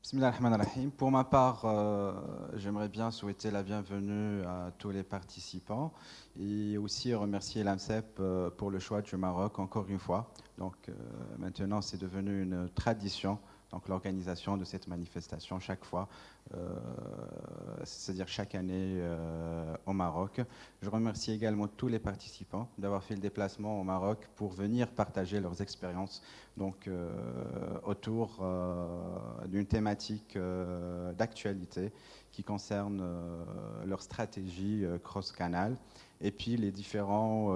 Bismillahirrahmanirrahim. Pour ma part, j'aimerais bien souhaiter la bienvenue à tous les participants et aussi remercier l'AMCEP pour le choix du Maroc encore une fois. Donc maintenant, c'est devenu une tradition, donc l'organisation de cette manifestation chaque fois, c'est-à-dire chaque année au Maroc. Je remercie également tous les participants d'avoir fait le déplacement au Maroc pour venir partager leurs expériences donc, autour d'une thématique d'actualité qui concerne leur stratégie cross-canal et puis les différents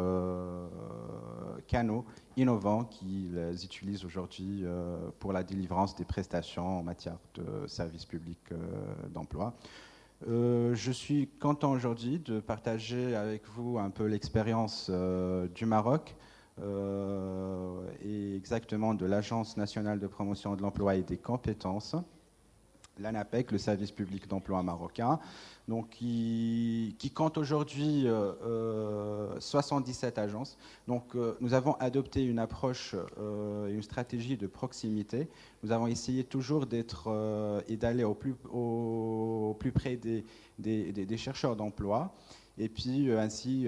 canaux innovants qu'ils utilisent aujourd'hui pour la délivrance des prestations en matière de services publics d'emploi. Je suis content aujourd'hui de partager avec vous un peu l'expérience du Maroc et exactement de l'Agence nationale de promotion de l'emploi et des compétences, l'ANAPEC, le service public d'emploi marocain, donc qui compte aujourd'hui 77 agences. Donc nous avons adopté une approche, une stratégie de proximité. Nous avons essayé toujours d'être et d'aller au plus près des chercheurs d'emploi. Et puis ainsi,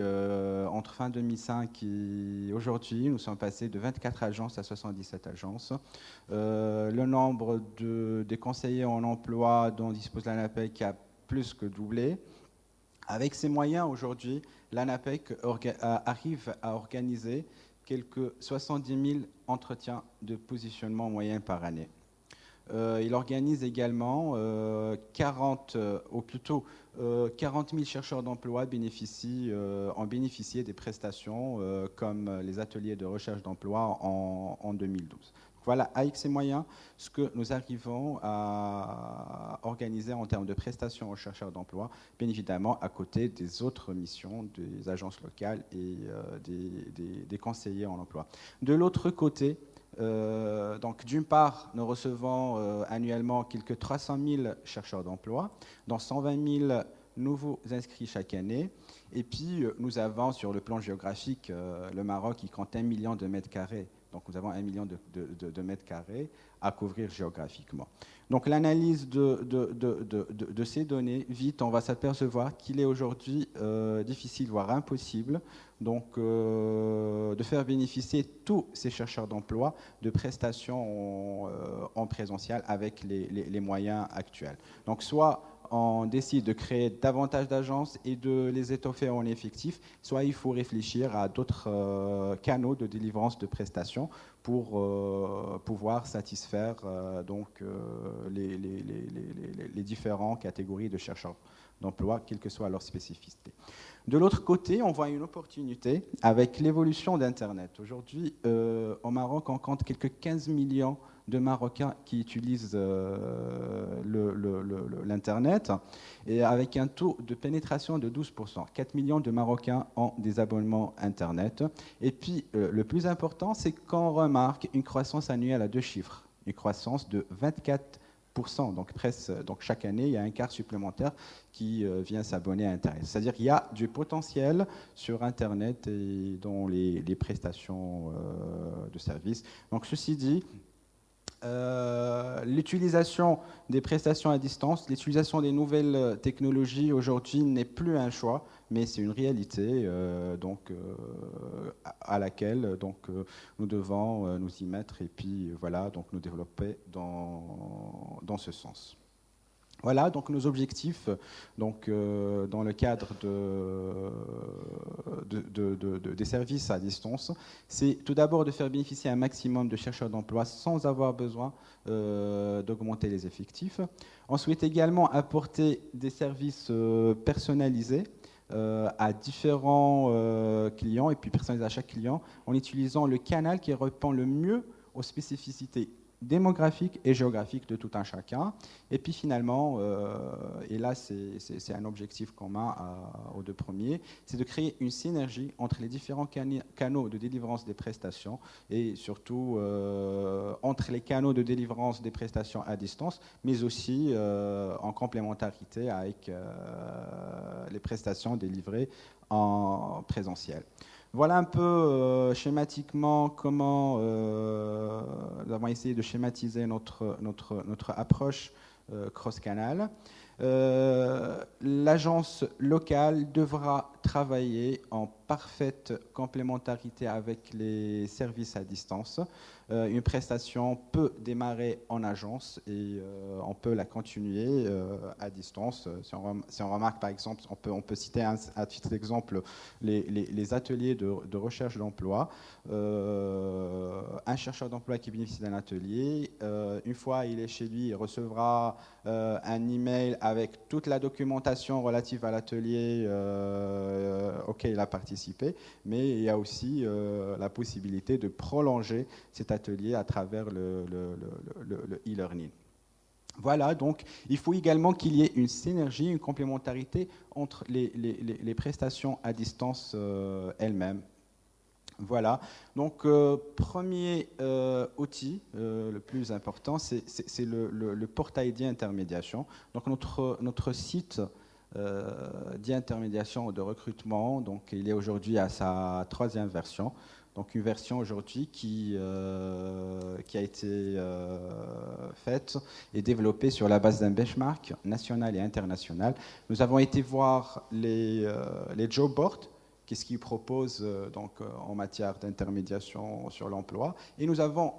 entre fin 2005 et aujourd'hui, nous sommes passés de 24 agences à 77 agences. Le nombre des conseillers en emploi dont dispose l'ANAPEC a plus que doublé. Avec ces moyens, aujourd'hui, l'ANAPEC arrive à organiser quelques 70 000 entretiens de positionnement moyen par année. Il organise également 40 000 chercheurs d'emploi ont bénéficié des prestations comme les ateliers de recherche d'emploi en 2012. Voilà, avec ces moyens, ce que nous arrivons à organiser en termes de prestations aux chercheurs d'emploi, bien évidemment à côté des autres missions des agences locales et des conseillers en emploi. De l'autre côté, donc d'une part, nous recevons annuellement quelques 300 000 chercheurs d'emploi, dont 120 000 nouveaux inscrits chaque année. Et puis, nous avons sur le plan géographique, le Maroc qui compte 1 million de mètres carrés. Donc, nous avons 1 million de mètres carrés à couvrir géographiquement. Donc, l'analyse de ces données, vite, on va s'apercevoir qu'il est aujourd'hui difficile, voire impossible, donc, de faire bénéficier tous ces chercheurs d'emploi de prestations en présentiel avec les moyens actuels. Donc, soit on décide de créer davantage d'agences et de les étoffer en effectif, soit il faut réfléchir à d'autres canaux de délivrance de prestations pour pouvoir satisfaire les différentes catégories de chercheurs d'emploi, quelle que soit leur spécificité. De l'autre côté, on voit une opportunité avec l'évolution d'Internet. Aujourd'hui, au Maroc, on compte quelques 15 millions de Marocains qui utilisent l'Internet et avec un taux de pénétration de 12%. 4 millions de Marocains ont des abonnements Internet. Et puis, le plus important, c'est qu'on remarque une croissance annuelle à 2 chiffres, une croissance de 24%. Donc chaque année, il y a un quart supplémentaire qui vient s'abonner à Internet. C'est-à-dire qu'il y a du potentiel sur Internet et dans les prestations de services. Donc ceci dit, l'utilisation des prestations à distance, l'utilisation des nouvelles technologies aujourd'hui n'est plus un choix, mais c'est une réalité à laquelle nous devons nous y mettre et puis voilà, donc nous développer dans ce sens. Voilà donc nos objectifs dans le cadre des services à distance. C'est tout d'abord de faire bénéficier un maximum de chercheurs d'emploi sans avoir besoin d'augmenter les effectifs. On souhaite également apporter des services personnalisés à différents clients et puis personnalisés à chaque client en utilisant le canal qui répond le mieux aux spécificités démographique et géographique de tout un chacun. Et puis finalement, et là c'est un objectif commun aux deux premiers, c'est de créer une synergie entre les différents canaux de délivrance des prestations et surtout entre les canaux de délivrance des prestations à distance, mais aussi en complémentarité avec les prestations délivrées en présentiel. Voilà un peu schématiquement comment nous avons essayé de schématiser notre approche cross-canal. L'agence locale devra travailler en parfaite complémentarité avec les services à distance. Une prestation peut démarrer en agence et on peut la continuer à distance. Si on remarque, par exemple, on peut citer à titre d'exemple les ateliers de recherche d'emploi. Un chercheur d'emploi qui bénéficie d'un atelier, une fois il est chez lui, il recevra un email avec toute la documentation relative à l'atelier auquel il a participé, mais il y a aussi la possibilité de prolonger cet atelier à travers le e-learning. Voilà, donc il faut également qu'il y ait une synergie, une complémentarité entre les prestations à distance elles-mêmes. Voilà, donc premier outil, le plus important, c'est le portail d'intermédiation. Donc notre site d'intermédiation ou de recrutement, donc il est aujourd'hui à sa 3e version. Donc une version aujourd'hui qui a été faite et développée sur la base d'un benchmark national et international. Nous avons été voir les job boards, qu'est-ce qu'ils proposent en matière d'intermédiation sur l'emploi. Et nous avons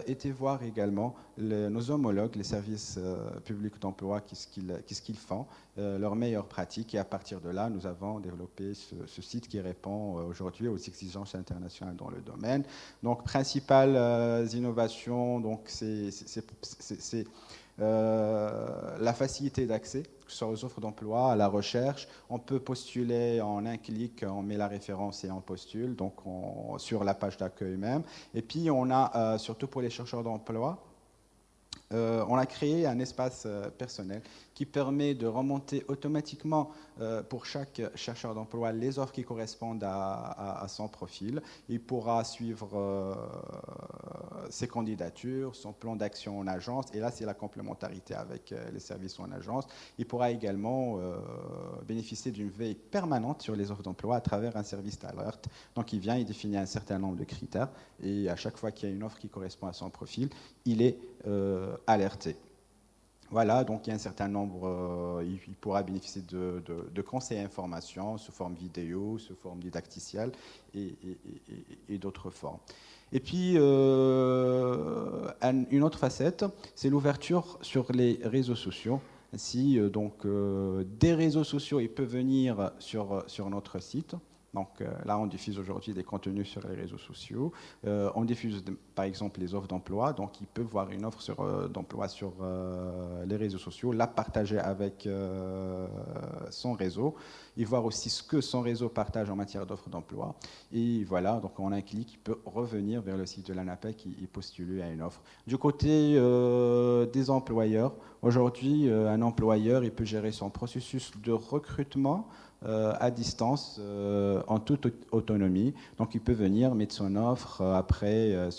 été voir également nos homologues, les services publics d'emploi, qu'est-ce qu'ils font, leurs meilleures pratiques. Et à partir de là, nous avons développé ce site qui répond aujourd'hui aux exigences internationales dans le domaine. Donc, principales innovations, c'est la facilité d'accès, que ce soit aux offres d'emploi, à la recherche. On peut postuler en un clic, on met la référence et on postule, donc sur la page d'accueil même. Et puis on a, surtout pour les chercheurs d'emploi, on a créé un espace personnel qui permet de remonter automatiquement pour chaque chercheur d'emploi les offres qui correspondent à son profil. Il pourra suivre ses candidatures, son plan d'action en agence, et là c'est la complémentarité avec les services en agence. Il pourra également bénéficier d'une veille permanente sur les offres d'emploi à travers un service d'alerte. Donc il vient, il définit un certain nombre de critères, et à chaque fois qu'il y a une offre qui correspond à son profil, il est alerté. Voilà, donc il y a un certain nombre, il pourra bénéficier de conseils et informations sous forme vidéo, sous forme didacticielle et d'autres formes. Et puis, une autre facette, c'est l'ouverture sur les réseaux sociaux. Ainsi, des réseaux sociaux, il peut venir sur notre site. Donc là, on diffuse aujourd'hui des contenus sur les réseaux sociaux. On diffuse, par exemple, les offres d'emploi. Donc, il peut voir une offre d'emploi sur les réseaux sociaux, la partager avec son réseau, et voir aussi ce que son réseau partage en matière d'offres d'emploi. Et voilà, donc on a un clic qui peut revenir vers le site de l'ANAPEC et postuler à une offre. Du côté des employeurs, aujourd'hui, un employeur, il peut gérer son processus de recrutement à distance, en toute autonomie. Donc il peut venir mettre son offre, après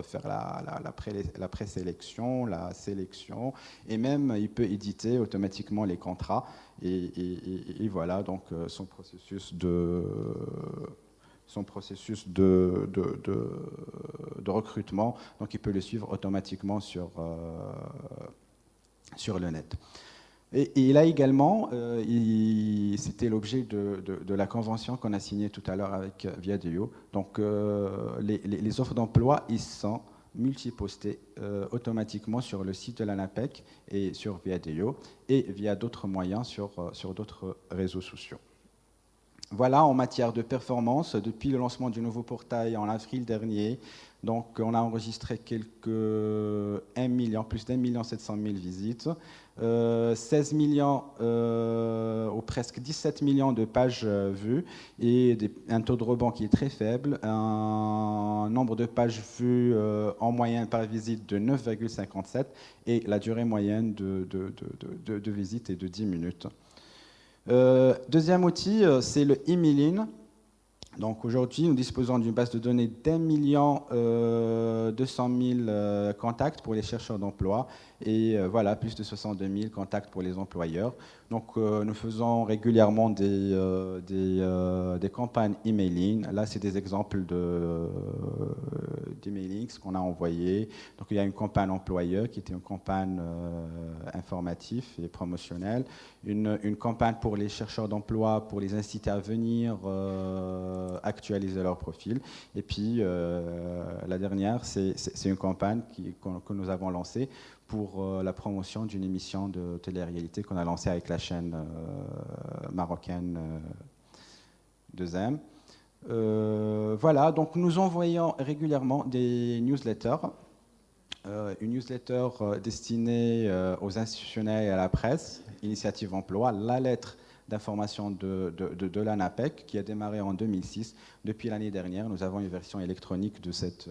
faire la présélection, la sélection, et même il peut éditer automatiquement les contrats. Et voilà, donc son processus de recrutement, donc il peut le suivre automatiquement sur le net. Et là également, c'était l'objet de la convention qu'on a signée tout à l'heure avec Viadeo. Donc les offres d'emploi, ils sont multipostées automatiquement sur le site de l'ANAPEC et sur Viadeo, et via d'autres moyens sur d'autres réseaux sociaux. Voilà, en matière de performance, depuis le lancement du nouveau portail en avril dernier, donc on a enregistré plus d'1,7 million visites, 16 millions ou presque 17 millions de pages vues, et un taux de rebond qui est très faible, un nombre de pages vues en moyenne par visite de 9,57, et la durée moyenne de visite est de 10 minutes. Deuxième outil, c'est le e-mailing. Donc aujourd'hui, nous disposons d'une base de données d'1,2 million contacts pour les chercheurs d'emploi, et voilà, plus de 62 000 contacts pour les employeurs. Donc, nous faisons régulièrement des campagnes emailing. Là, c'est des exemples d'emailing qu'on a envoyé. Donc, il y a une campagne employeur qui était une campagne informative et promotionnelle. Une campagne pour les chercheurs d'emploi, pour les inciter à venir actualiser leur profil. Et puis, la dernière, c'est une campagne que nous avons lancée pour la promotion d'une émission de télé-réalité qu'on a lancée avec la chaîne marocaine 2M. Voilà, donc nous envoyons régulièrement des newsletters. Une newsletter destinée aux institutionnels et à la presse, Initiative Emploi, la lettre d'information de l'ANAPEC qui a démarré en 2006. Depuis l'année dernière, nous avons une version électronique de cette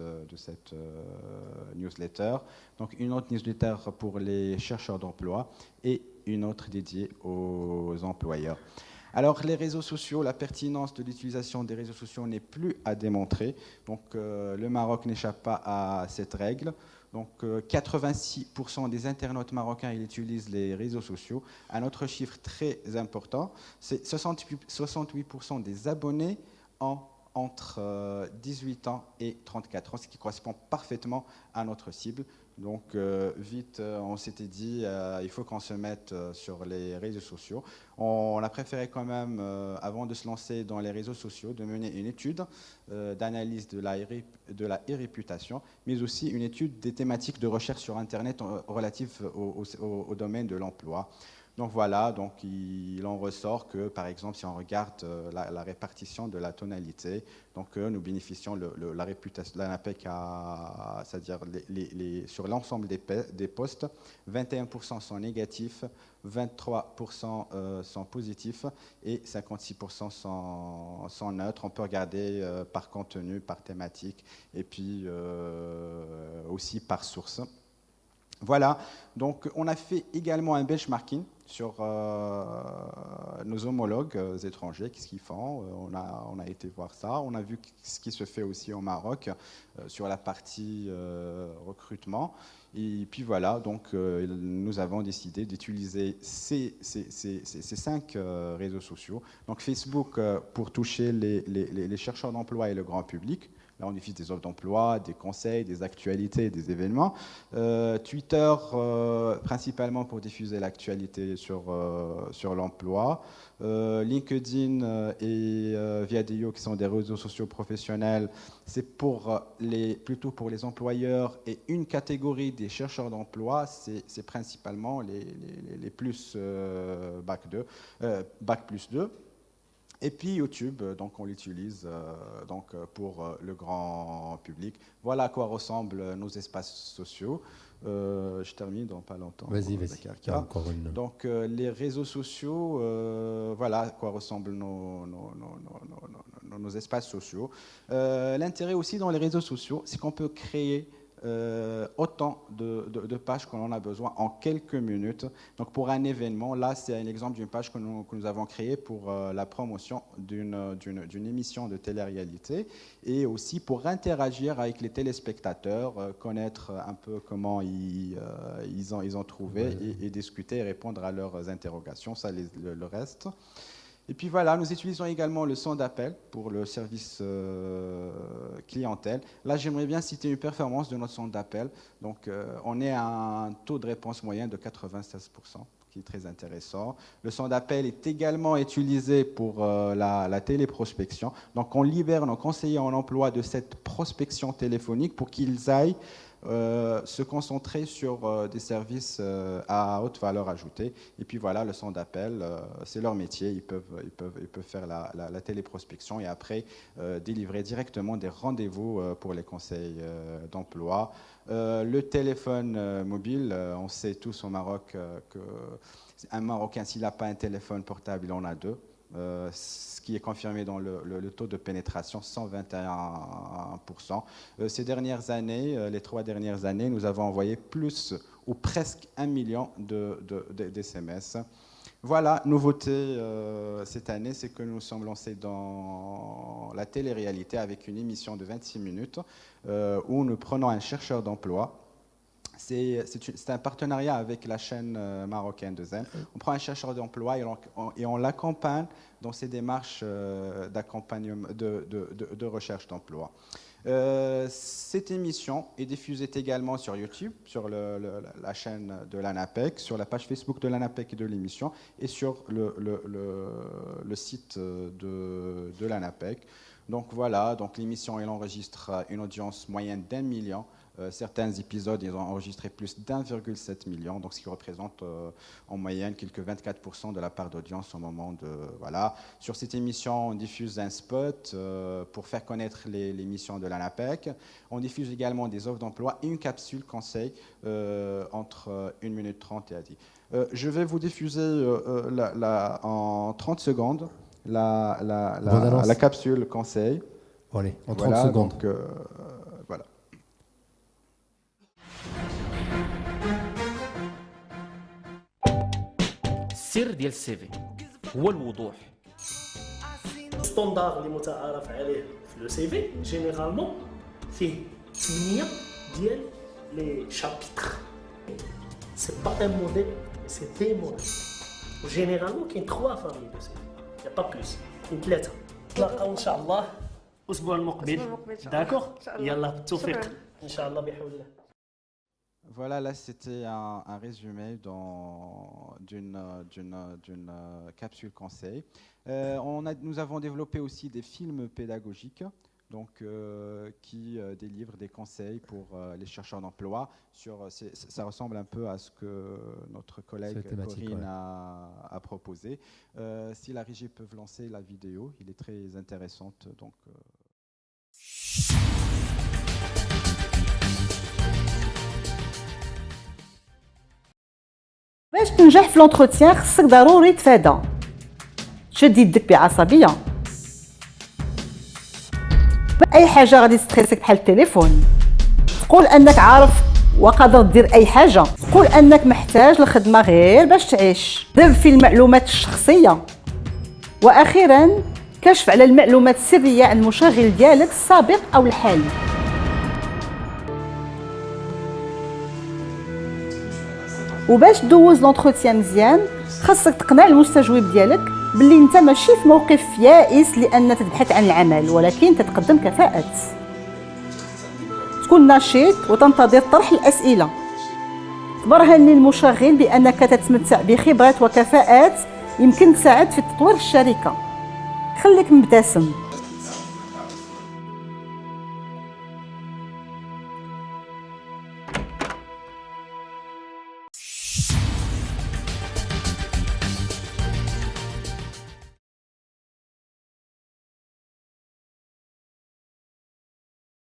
newsletter. Donc une autre newsletter pour les chercheurs d'emploi et une autre dédiée aux employeurs. Alors les réseaux sociaux, la pertinence de l'utilisation des réseaux sociaux n'est plus à démontrer. Donc le Maroc n'échappe pas à cette règle. Donc 86% des internautes marocains ils utilisent les réseaux sociaux. Un autre chiffre très important, c'est 68% des abonnés ont entre 18 ans et 34 ans, ce qui correspond parfaitement à notre cible. Donc vite, on s'était dit, il faut qu'on se mette sur les réseaux sociaux. On a préféré quand même, avant de se lancer dans les réseaux sociaux, de mener une étude d'analyse de la e-réputation, mais aussi une étude des thématiques de recherche sur Internet relatives au domaine de l'emploi. Donc voilà, donc il en ressort que, par exemple, si on regarde la répartition de la tonalité, donc nous bénéficions la réputation de l'ANAPEC, c'est-à-dire sur l'ensemble des postes, 21% sont négatifs, 23% sont positifs et 56% sont neutres. On peut regarder par contenu, par thématique et puis aussi par source. Voilà, donc on a fait également un benchmarking sur nos homologues étrangers, qu'est-ce qu'ils font. On a été voir ça, on a vu ce qui se fait aussi au Maroc sur la partie recrutement. Et puis voilà, donc nous avons décidé d'utiliser ces 5 réseaux sociaux. Donc Facebook pour toucher les chercheurs d'emploi et le grand public. Là, on diffuse des offres d'emploi, des conseils, des actualités, des événements. Twitter, principalement pour diffuser l'actualité sur l'emploi. LinkedIn et Viadeo, qui sont des réseaux sociaux professionnels, c'est plutôt pour les employeurs et une catégorie des chercheurs d'emploi, c'est principalement les plus bac plus 2. Et puis YouTube, donc on l'utilise pour le grand public. Voilà à quoi ressemblent nos espaces sociaux. Je termine dans pas longtemps. Vas-y. Donc les réseaux sociaux, voilà à quoi ressemblent nos espaces sociaux. L'intérêt aussi dans les réseaux sociaux, c'est qu'on peut créer autant de pages qu'on en a besoin en quelques minutes. Donc pour un événement, là c'est un exemple d'une page que nous avons créée pour la promotion d'une émission de télé-réalité et aussi pour interagir avec les téléspectateurs, connaître un peu comment ils ont trouvé et discuter et répondre à leurs interrogations, ça le reste. Et puis voilà, nous utilisons également le centre d'appel pour le service clientèle. Là, j'aimerais bien citer une performance de notre centre d'appel. Donc, on est à un taux de réponse moyen de 96%, qui est très intéressant. Le centre d'appel est également utilisé pour la téléprospection. Donc, on libère nos conseillers en emploi de cette prospection téléphonique pour qu'ils aillent se concentrer sur des services à haute valeur ajoutée. Et puis voilà, le centre d'appel, c'est leur métier. Ils peuvent faire la téléprospection et après délivrer directement des rendez-vous pour les conseils d'emploi. Le téléphone mobile, on sait tous au Maroc qu'un Marocain, s'il n'a pas un téléphone portable, il en a deux. Ce qui est confirmé dans le taux de pénétration, 121%. Ces dernières années, les 3 dernières années, nous avons envoyé plus ou presque 1 million d'SMS. Voilà, nouveauté cette année, c'est que nous sommes lancés dans la télé-réalité avec une émission de 26 minutes où nous prenons un chercheur d'emploi. C'est un partenariat avec la chaîne marocaine de Zen. On prend un chercheur d'emploi et on l'accompagne dans ses démarches d'accompagnement, de recherche d'emploi. Cette émission est diffusée également sur YouTube, sur la chaîne de l'ANAPEC, sur la page Facebook de l'ANAPEC et de l'émission, et sur le site de l'ANAPEC. Donc voilà, donc l'émission elle enregistre une audience moyenne d'1 million. Certains épisodes, ils ont enregistré plus d'1,7 million, donc ce qui représente en moyenne quelques 24% de la part d'audience au moment de... Voilà. Sur cette émission, on diffuse un spot pour faire connaître l'émission de l'ANAPEC. On diffuse également des offres d'emploi et une capsule conseil entre 1 minute 30 et à 10. Je vais vous diffuser en 30 secondes la capsule conseil. Allez, en 30 secondes. Donc, voilà. السر ديال السي في هو الوضوح. ستوندار اللي متعارف عليه في لو سي في جينيرالمون فيه 8 ديال لي شابيتر. سي با ان موديل سي دي موديل. وجينيرالمون كاين 3 فامي دو سي في يا با بلوس كاين 3. نتلاقاو ان شاء الله الاسبوع المقبل. داكوغ يلا بالتوفيق ان شاء الله بحول الله. Voilà, là c'était un résumé d'une capsule conseil. Nous avons développé aussi des films pédagogiques donc, qui délivrent des conseils pour les chercheurs d'emploi. Ça ressemble un peu à ce que notre collègue Corinne a proposé. Si la régie peut lancer la vidéo, il est très intéressante. Donc, باش تنجح في لونتروتيان خصك ضروري تفادى تشد يدك بعصبيه اي حاجه غادي تستريسك بحال التليفون تقول انك عارف وقادر دير اي حاجه تقول انك محتاج لخدمه غير باش تعيش ضرب في المعلومات الشخصيه واخيرا كشف على المعلومات السريه عن المشغل ديالك السابق او الحالي وباش دوز لونتروتيان مزيان خاصك تقنع المستجوب ديالك باللي انت ماشي في موقف يائس لان تبحث عن العمل ولكن تتقدم كفاءات تكون نشيط وتنتظر طرح الاسئله تبرهن للمشغل بانك تتمتع بخبرات وكفاءات يمكن تساعد في تطوير الشركه خليك مبتسم